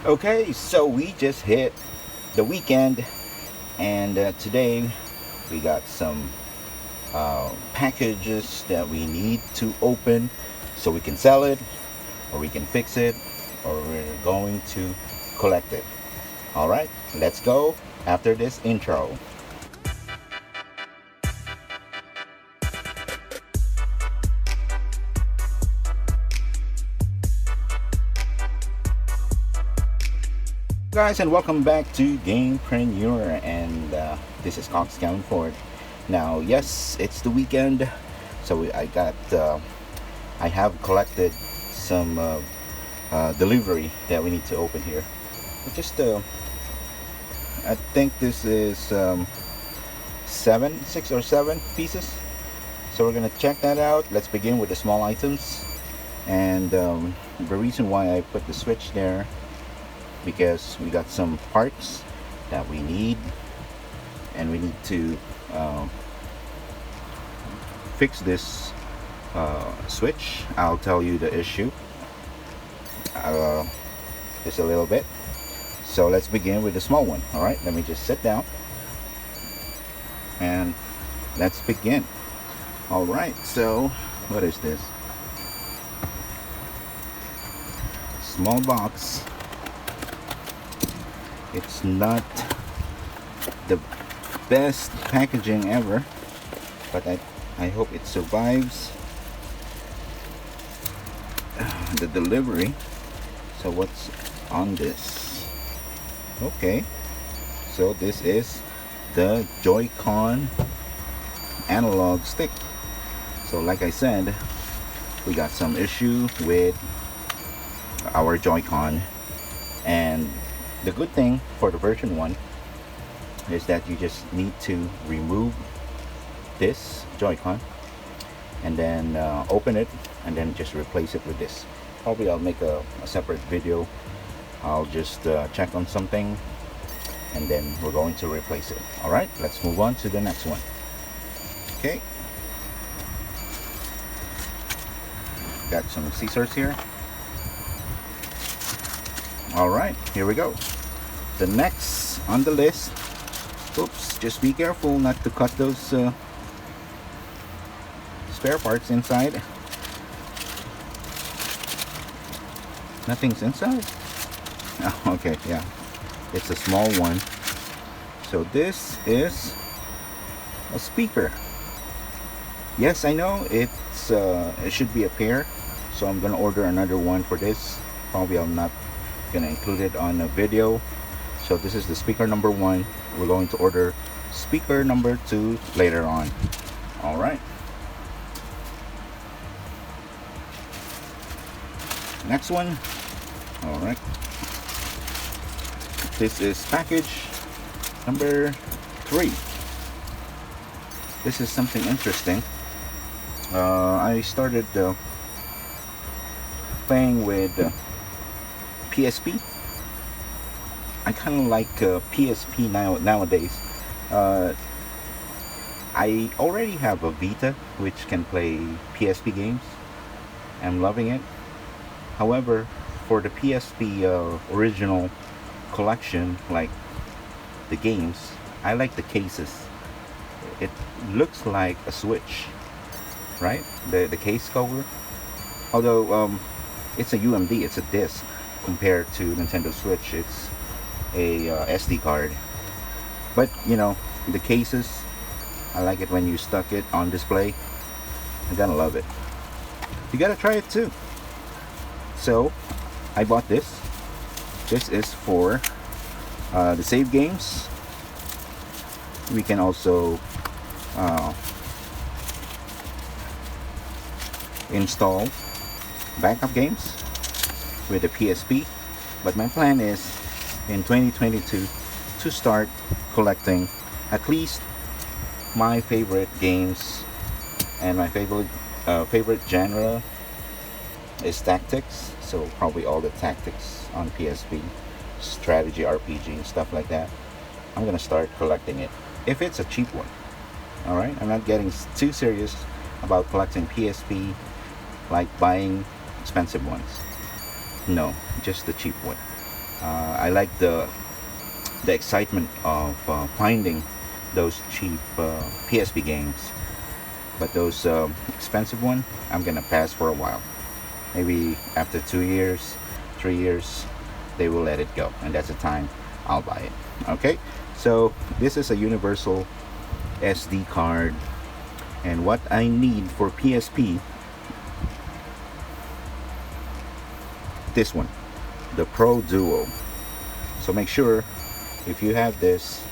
Okay, so we just hit the weekend, and today we got some packages that we need to open so we can sell it, or we can fix it, or we're going to collect it. All right, let's go after this intro. Guys, and welcome back to Gamepreneur, and this is Cox County Ford. Now, yes, it's the weekend, so I have collected some delivery that we need to open here. I think this is 6 or 7 pieces. So we're gonna check that out. Let's begin with the small items, and the reason why I put the switch there, because we got some parts that we need, and we need to fix this switch. I'll tell you the issue just a little bit. So let's begin with the small one. All right, let me just sit down and let's begin. All right, so what is this? Small box. It's not the best packaging ever, but I hope it survives the delivery. So what's on this? Okay, so this is the Joy-Con analog stick. So like I said, we got some issue with our Joy-Con, and the good thing for the version 1 is that you just need to remove this Joy-Con and then open it, and then just replace it with this. Probably I'll make a separate video. I'll just check on something, and then we're going to replace it. All right, let's move on to the next one. Okay, got some scissors here. All right, here we go. The next on the list, oops, just be careful not to cut those spare parts inside. Nothing's inside. Oh, okay, yeah, it's a small one. So this is a speaker. Yes, I know it should be a pair, so I'm gonna order another one for this. Probably I'm not gonna include it on a video. So this is the speaker number 1. We're going to order speaker number 2 later on. All right, next one. All right, this is package number 3. This is something interesting. I started playing with PSP. I kind of like PSP nowadays. I already have a Vita which can play PSP games. I'm loving it. However, for the PSP original collection, like the games, I like the cases. It looks like a Switch, right? The case cover. Although it's a UMD, it's a disc. Compared to Nintendo Switch, it's a SD card. But you know, the cases, I like it when you stuck it on display. I gotta love it. You gotta try it too. So I bought this. This is for the save games. We can also install backup games with the PSP. But my plan is in 2022 to start collecting at least my favorite games, and my favorite genre is tactics. So probably all the tactics on PSP, strategy, RPG, and stuff like that. I'm gonna start collecting it if it's a cheap one. All right, I'm not getting too serious about collecting PSP, like buying expensive ones. No, just the cheap one. I like the excitement of finding those cheap PSP games, but those expensive one, I'm gonna pass for a while. Maybe after 2 years, 3 years, they will let it go, and that's the time I'll buy it. Okay, so this is a universal SD card, and what I need for PSP, this one, the Pro Duo. So make sure if you have this,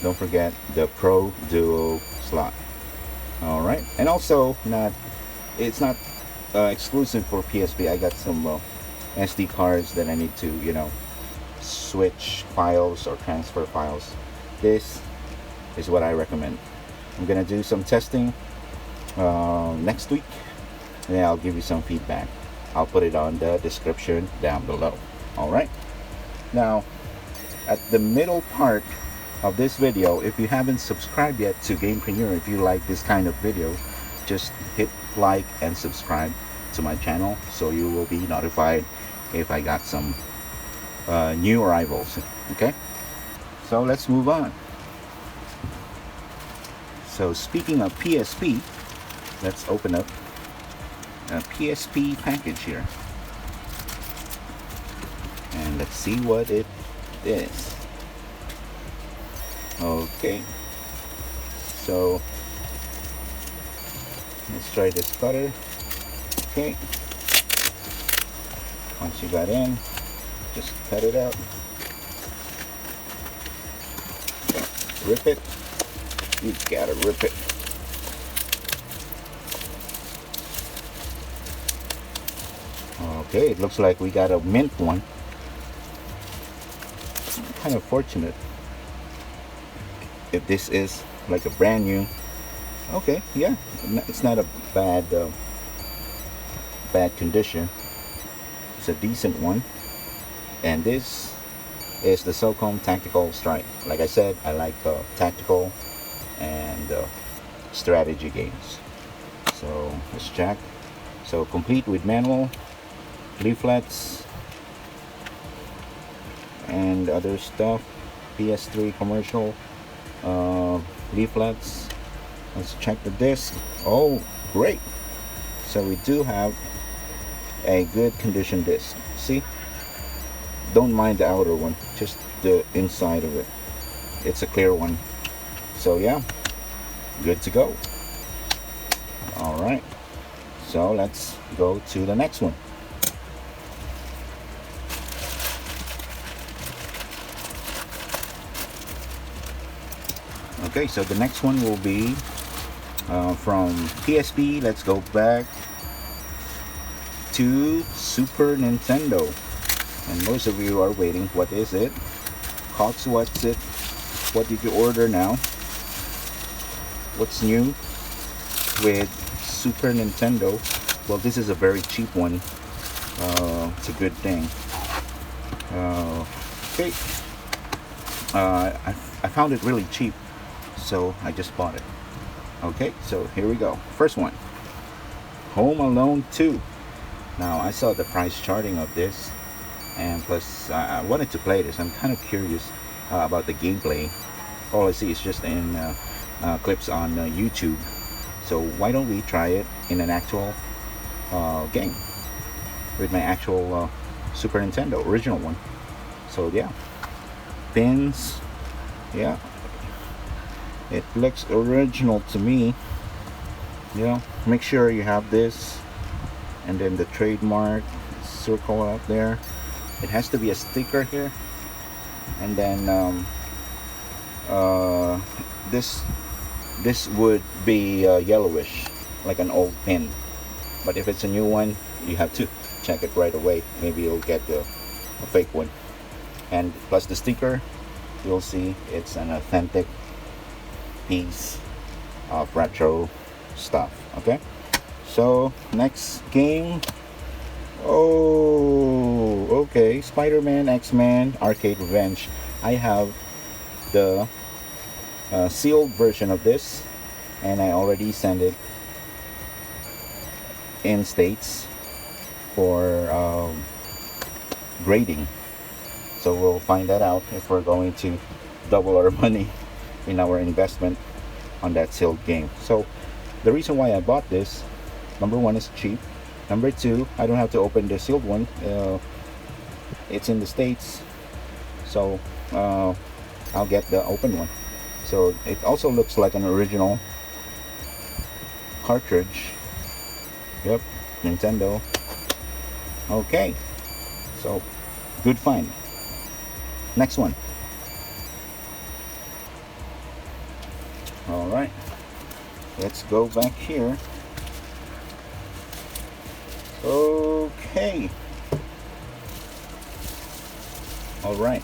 don't forget the Pro Duo slot. All right, and also it's not exclusive for PSP. I got some SD cards that I need to, switch files or transfer files. This is what I recommend. I'm gonna do some testing next week, and then I'll give you some feedback. I'll put it on the description down below. All right, now at the middle part of this video, if you haven't subscribed yet to Gamepreneur, if you like this kind of video, just hit like and subscribe to my channel so you will be notified if I got some new arrivals. Okay, so let's move on. So speaking of PSP, let's open up a PSP package here, and let's see what it is. Okay, so let's try this cutter. Okay, once you got in, just cut it out, rip it. You gotta rip it. Okay, it looks like we got a mint one. Kind of fortunate if this is like a brand new. Okay, yeah, it's not a bad condition. It's a decent one, and this is the SOCOM Tactical Strike. Like I said, I like tactical and strategy games. So let's check. So complete with manual, leaflets, and other stuff. PS3 commercial leaflets. Let's check the disc. Oh, great! So we do have a good condition disc. See, don't mind the outer one, just the inside of it. It's a clear one. So yeah, good to go. All right, so let's go to the next one. Okay, so the next one will be from PSP. Let's go back to Super Nintendo, and most of you are waiting. What is it? Cox, what's it? What did you order now? What's new with Super Nintendo? Well, this is a very cheap one. It's a good thing. Okay, I found it really cheap, so I just bought it. Okay, so here we go. First one, Home Alone 2. Now I saw the price charting of this, and plus I wanted to play this. I'm kind of curious about the gameplay. All I see is just in clips on YouTube. So why don't we try it in an actual game with my actual Super Nintendo original one. So yeah, pins, yeah, it looks original to me. Yeah, make sure you have this, and then the trademark circle up there. It has to be a sticker here, and then this would be yellowish, like an old pin. But if it's a new one, you have to check it right away. Maybe you'll get a fake one. And plus the sticker, you'll see it's an authentic piece of retro stuff. Okay, so next game. Oh, okay, Spider-Man, X-Men, Arcade Revenge. I have the sealed version of this, and I already sent it in States for grading. So we'll find that out if we're going to double our money in our investment on that sealed game. So the reason why I bought this, number one, is cheap. Number two, I don't have to open the sealed one. It's in the States, so I'll get the open one. So it also looks like an original cartridge. Yep, Nintendo. Okay, so good find. Next one. All right, let's go back here. Okay. All right,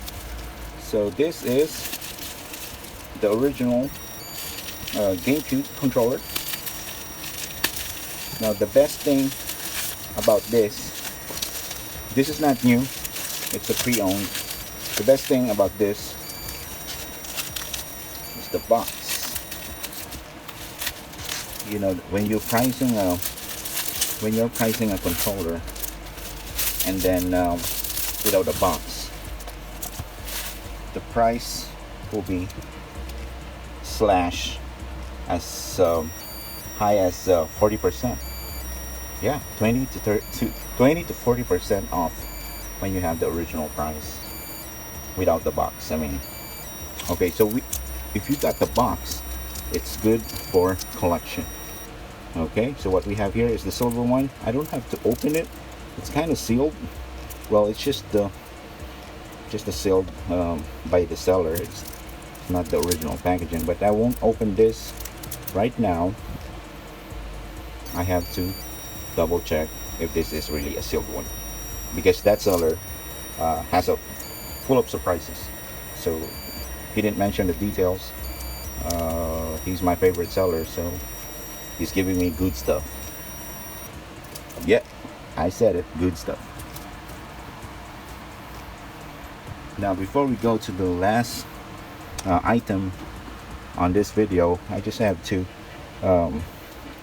so this is the original GameCube controller. Now the best thing about this is not new, it's a pre-owned. The best thing about this is the box. You know, when you're pricing a controller and then without a box, the price will be slashed as high as 40%. Yeah, 20 to 40% off when you have the original price without the box. I mean, okay, so if you got the box, it's good for collection. Okay, so what we have here is the silver one. I don't have to open it. It's kind of sealed. Well, it's just sealed by the seller. It's not the original packaging, but I won't open this right now. I have to double check if this is really a sealed one, because that seller has a full of surprises. So he didn't mention the details. He's my favorite seller, so he's giving me good stuff. Yeah, I said it, good stuff. Now before we go to the last item on this video, I just have to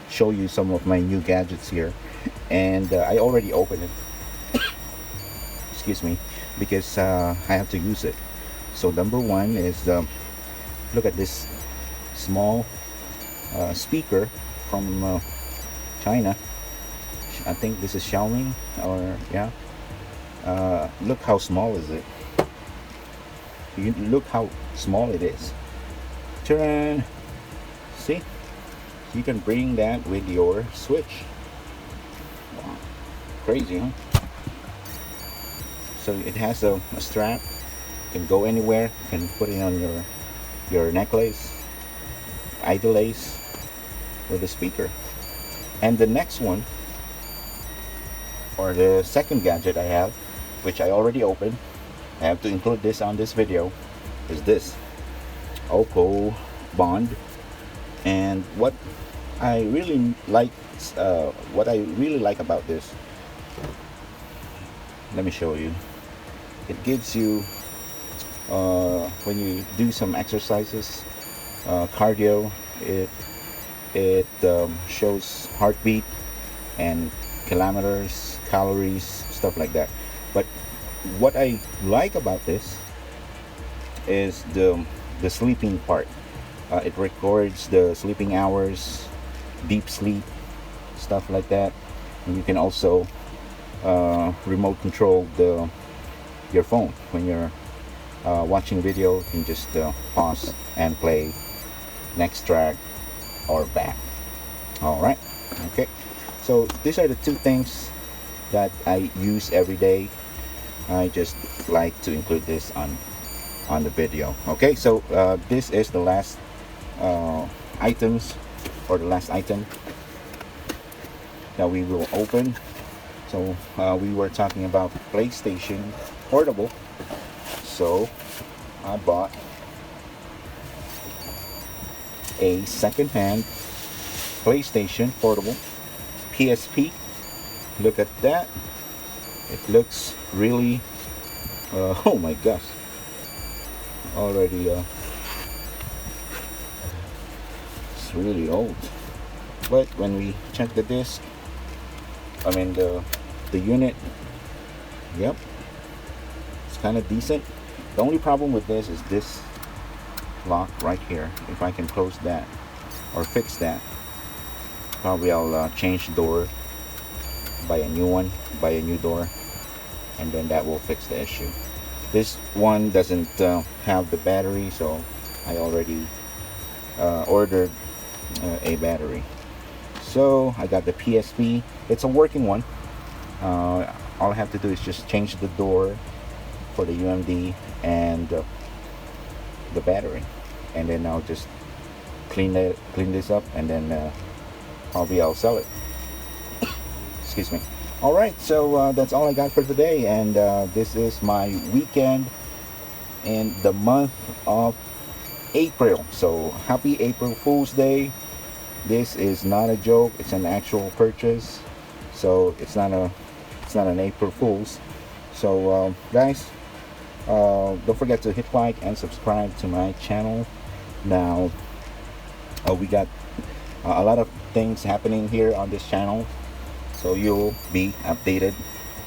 show you some of my new gadgets here, and I already opened it excuse me, because I have to use it. So number one is look at this small speaker from China. I think this is Xiaomi, or yeah. Look how small is it. You look how small it is. Turn. See, you can bring that with your Switch. Wow. Crazy, huh? So it has a strap. You can go anywhere. You can put it on your necklace, idle lace, with a speaker. And the next one, or the second gadget I have, which I already opened, I have to include this on this video, is this Oppo Bond. And what I really like about this, let me show you. It gives you when you do some exercises, cardio, it shows heartbeat and kilometers, calories, stuff like that. But what I like about this is the sleeping part. It records the sleeping hours, deep sleep, stuff like that. And you can also remote control your phone when you're watching video. You can just pause and play next track or back. All right, okay. So these are the two things that I use every day. I just like to include this on the video. Okay, so this is the last items, or the last item that we will open. So we were talking about PlayStation Portable. So I bought a second-hand PlayStation Portable PSP. Look at that. It looks really oh my gosh, already it's really old. But when we check the disc, I mean the unit, yep, it's kind of decent. The only problem with this is this lock right here. If I can close that or fix that, probably I'll change the door, buy a new one, buy a new door, and then that will fix the issue. This one doesn't have the battery, so I already ordered a battery. So I got the PSP. It's a working one. All I have to do is just change the door for the UMD and the battery, and then I'll just clean this up, and then probably I'll sell it. Excuse me. All right, so that's all I got for today, and this is my weekend in the month of April. So happy April Fool's Day. This is not a joke, it's an actual purchase, so it's not an April Fool's. So guys, don't forget to hit like and subscribe to my channel. Now we got a lot of things happening here on this channel, so you'll be updated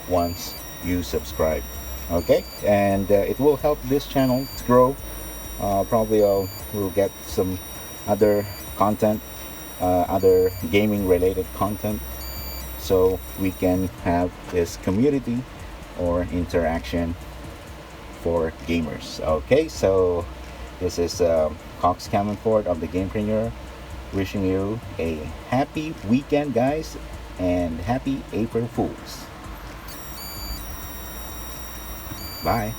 once you subscribe. Okay, and it will help this channel to grow. Probably we'll get some other content, other gaming related content, so we can have this community or interaction for gamers. Okay, so this is Cox Camonfort of the Gamepreneur, wishing you a happy weekend, guys, and happy April Fools. Bye.